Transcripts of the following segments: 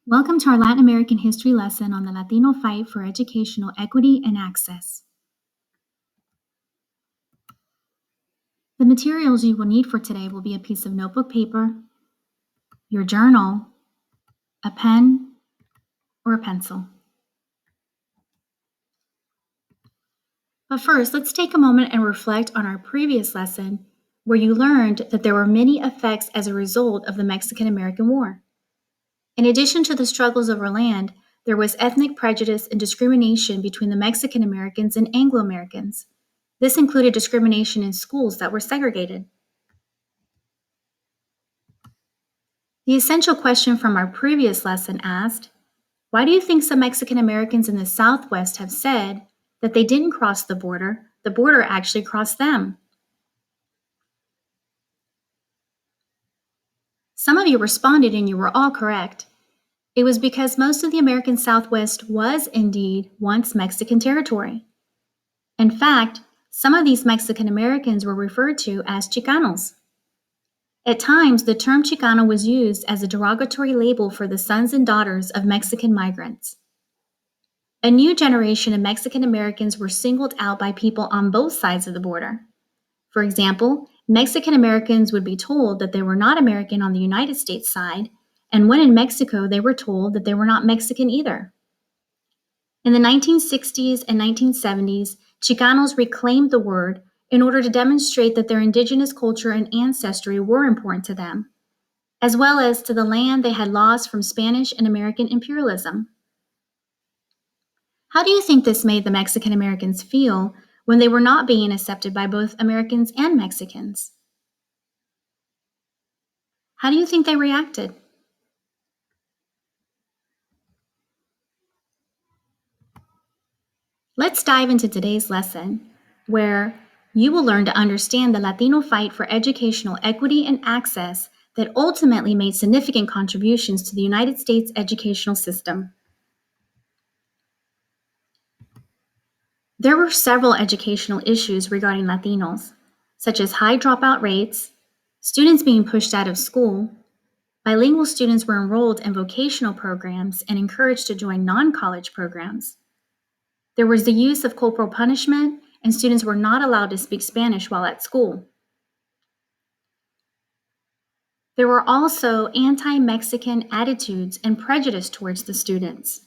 Welcome to our Latin American history lesson on the Latino fight for educational equity and access. The materials you will need for today will be a piece of notebook paper, your journal, a pen, or a pencil. But first, let's take a moment and reflect on our previous lesson where you learned that there were many effects as a result of the Mexican-American War. In addition to the struggles over land, there was ethnic prejudice and discrimination between the Mexican Americans and Anglo Americans. This included discrimination in schools that were segregated. The essential question from our previous lesson asked, why do you think some Mexican Americans in the Southwest have said that they didn't cross the border actually crossed them? Some of you responded and you were all correct. It was because most of the American Southwest was indeed once Mexican territory. In fact, some of these Mexican Americans were referred to as Chicanos. At times, the term Chicano was used as a derogatory label for the sons and daughters of Mexican migrants. A new generation of Mexican Americans were singled out by people on both sides of the border. For example, Mexican Americans would be told that they were not American on the United States side, and when in Mexico, they were told that they were not Mexican either. In the 1960s and 1970s, Chicanos reclaimed the word in order to demonstrate that their indigenous culture and ancestry were important to them, as well as to the land they had lost from Spanish and American imperialism. How do you think this made the Mexican Americans feel when they were not being accepted by both Americans and Mexicans? How do you think they reacted? Let's dive into today's lesson, where you will learn to understand the Latino fight for educational equity and access that ultimately made significant contributions to the United States educational system. There were several educational issues regarding Latinos, such as high dropout rates, students being pushed out of school, bilingual students were enrolled in vocational programs and encouraged to join non-college programs. There was the use of corporal punishment, and students were not allowed to speak Spanish while at school. There were also anti-Mexican attitudes and prejudice towards the students.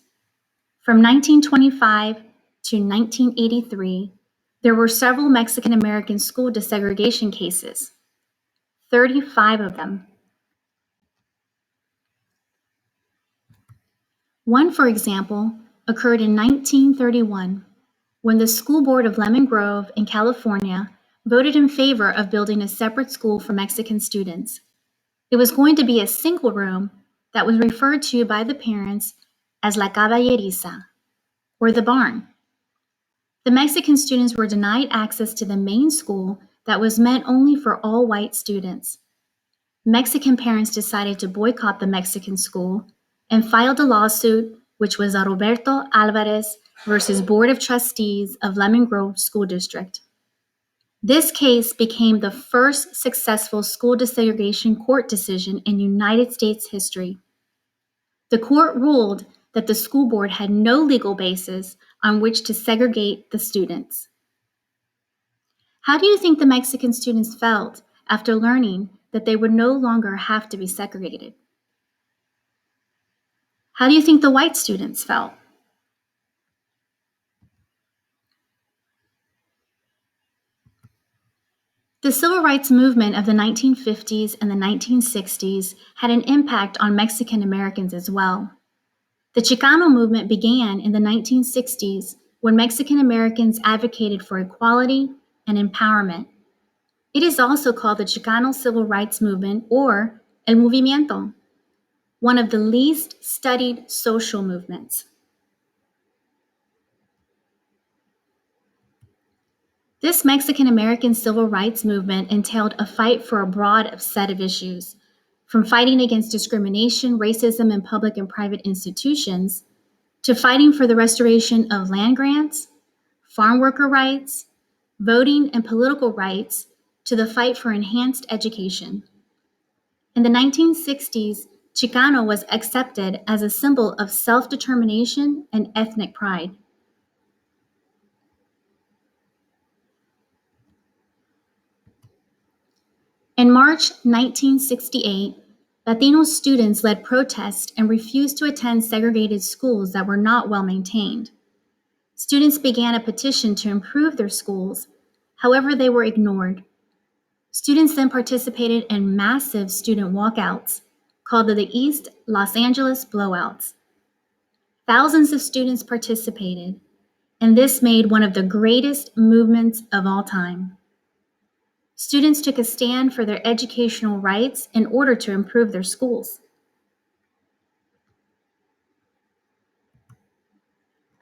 From 1925 to 1983, there were several Mexican American school desegregation cases, 35 of them. One, for example, occurred in 1931 when the School Board of Lemon Grove in California voted in favor of building a separate school for Mexican students. It was going to be a single room that was referred to by the parents as La Caballeriza, or the barn. The Mexican students were denied access to the main school that was meant only for all white students. Mexican parents decided to boycott the Mexican school and filed a lawsuit, which was a Roberto Alvarez versus Board of Trustees of Lemon Grove School District. This case became the first successful school desegregation court decision in United States history. The court ruled that the school board had no legal basis on which to segregate the students. How do you think the Mexican students felt after learning that they would no longer have to be segregated? How do you think the white students felt? The civil rights movement of the 1950s and the 1960s had an impact on Mexican Americans as well. The Chicano movement began in the 1960s when Mexican Americans advocated for equality and empowerment. It is also called the Chicano Civil Rights Movement, or El Movimiento, one of the least studied social movements. This Mexican American civil rights movement entailed a fight for a broad set of issues, from fighting against discrimination, racism in public and private institutions, to fighting for the restoration of land grants, farm worker rights, voting and political rights, to the fight for enhanced education. In the 1960s, Chicano was accepted as a symbol of self-determination and ethnic pride. In March 1968, Latino students led protests and refused to attend segregated schools that were not well maintained. Students began a petition to improve their schools. However, they were ignored. Students then participated in massive student walkouts called the East Los Angeles Blowouts. Thousands of students participated, and this made one of the greatest movements of all time. Students took a stand for their educational rights in order to improve their schools.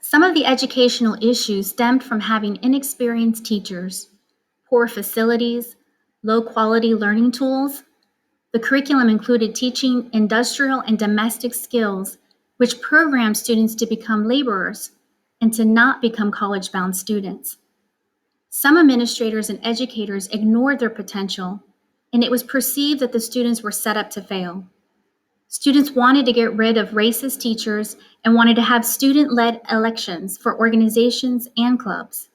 Some of the educational issues stemmed from having inexperienced teachers, poor facilities, low-quality learning tools. The curriculum included teaching industrial and domestic skills, which programmed students to become laborers and to not become college-bound students. Some administrators and educators ignored their potential, and it was perceived that the students were set up to fail. Students wanted to get rid of racist teachers and wanted to have student-led elections for organizations and clubs.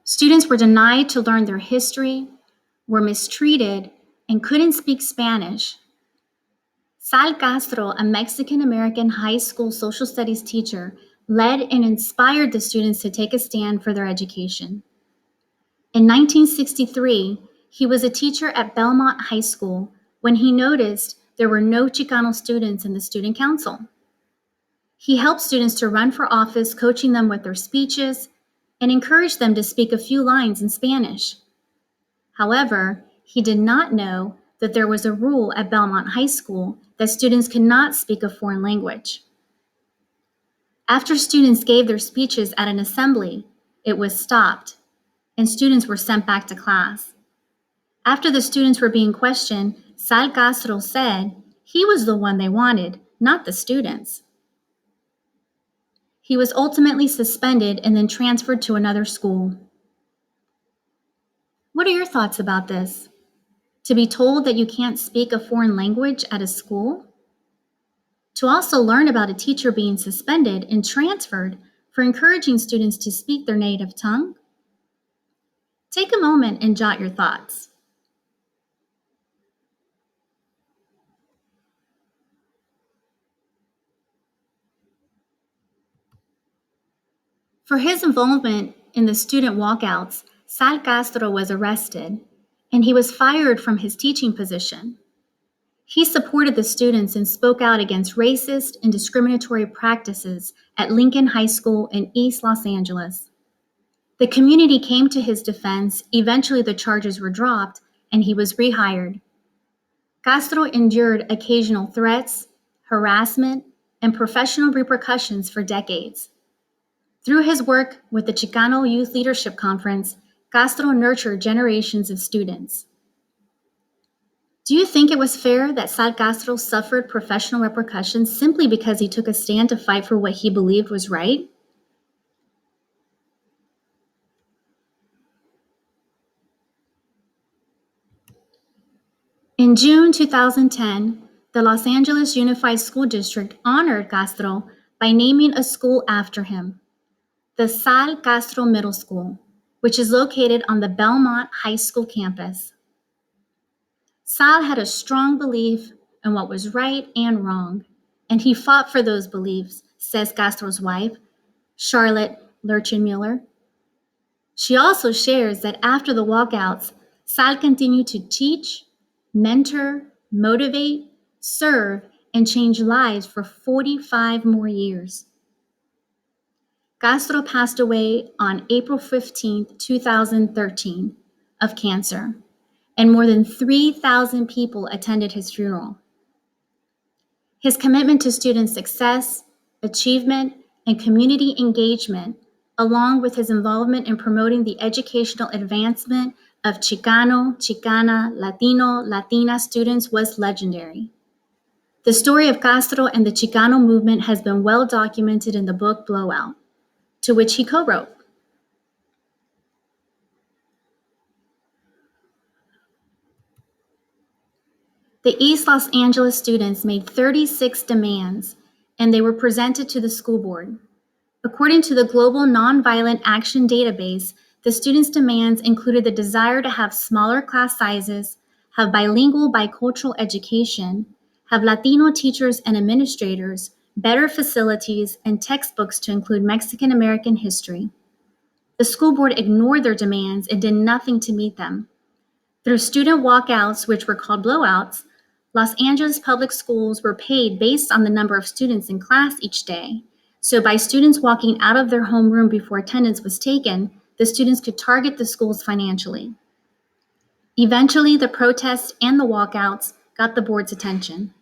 Students were denied to learn their history, were mistreated, and couldn't speak Spanish. Sal Castro, a Mexican-American high school social studies teacher, led and inspired the students to take a stand for their education. In 1963, he was a teacher at Belmont High School when he noticed there were no Chicano students in the student council. He helped students to run for office, coaching them with their speeches, and encouraged them to speak a few lines in Spanish. However, he did not know that there was a rule at Belmont High School that students could not speak a foreign language. After students gave their speeches at an assembly, it was stopped, and students were sent back to class. After the students were being questioned, Sal Castro said he was the one they wanted, not the students. He was ultimately suspended and then transferred to another school. What are your thoughts about this? To be told that you can't speak a foreign language at a school? To also learn about a teacher being suspended and transferred for encouraging students to speak their native tongue? Take a moment and jot your thoughts. For his involvement in the student walkouts, Sal Castro was arrested, and he was fired from his teaching position. He supported the students and spoke out against racist and discriminatory practices at Lincoln High School in East Los Angeles. The community came to his defense. Eventually, the charges were dropped, and he was rehired. Castro endured occasional threats, harassment, and professional repercussions for decades. Through his work with the Chicano Youth Leadership Conference, Castro nurtured generations of students. Do you think it was fair that Sal Castro suffered professional repercussions simply because he took a stand to fight for what he believed was right? In June 2010, the Los Angeles Unified School District honored Castro by naming a school after him, the Sal Castro Middle School, which is located on the Belmont High School campus. Sal had a strong belief in what was right and wrong, and he fought for those beliefs, says Castro's wife, Charlotte Lurchin-Muller. She also shares that after the walkouts, Sal continued to teach, mentor, motivate, serve, and change lives for 45 more years. Castro passed away on April 15, 2013, of cancer, and more than 3,000 people attended his funeral. His commitment to student success, achievement, and community engagement, along with his involvement in promoting the educational advancement of Chicano, Chicana, Latino, Latina students was legendary. The story of Castro and the Chicano movement has been well documented in the book Blowout, to which he co-wrote. The East Los Angeles students made 36 demands, and they were presented to the school board. According to the Global Nonviolent Action Database, the students' demands included the desire to have smaller class sizes, have bilingual bicultural education, have Latino teachers and administrators, better facilities, and textbooks to include Mexican American history. The school board ignored their demands and did nothing to meet them. Through student walkouts, which were called blowouts, Los Angeles public schools were paid based on the number of students in class each day. So by students walking out of their homeroom before attendance was taken, the students could target the schools financially. Eventually, the protests and the walkouts got the board's attention.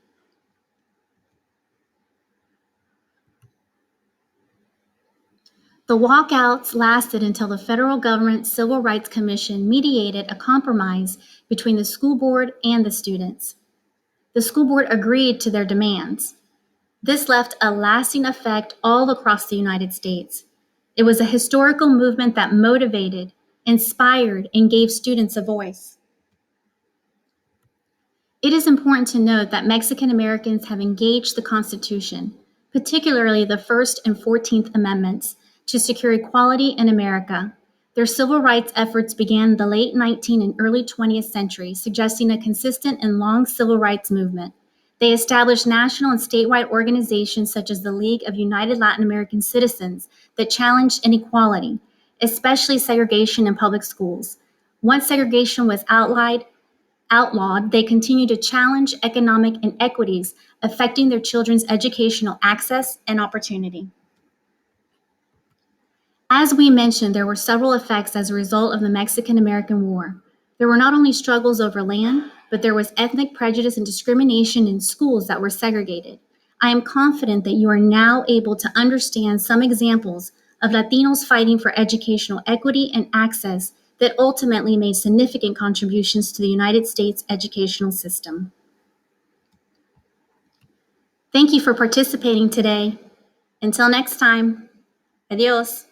The walkouts lasted until the federal government Civil Rights Commission mediated a compromise between the school board and the students. The school board agreed to their demands. This left a lasting effect all across the United States. It was a historical movement that motivated, inspired, and gave students a voice. It is important to note that Mexican Americans have engaged the Constitution, particularly the First and 14th Amendments, to secure equality in America. Their civil rights efforts began in the late 19th and early 20th century, suggesting a consistent and long civil rights movement. They established national and statewide organizations such as the League of United Latin American Citizens that challenged inequality, especially segregation in public schools. Once segregation was outlawed, they continued to challenge economic inequities affecting their children's educational access and opportunity. As we mentioned, there were several effects as a result of the Mexican-American War. There were not only struggles over land, but there was ethnic prejudice and discrimination in schools that were segregated. I am confident that you are now able to understand some examples of Latinos fighting for educational equity and access that ultimately made significant contributions to the United States educational system. Thank you for participating today. Until next time, adios.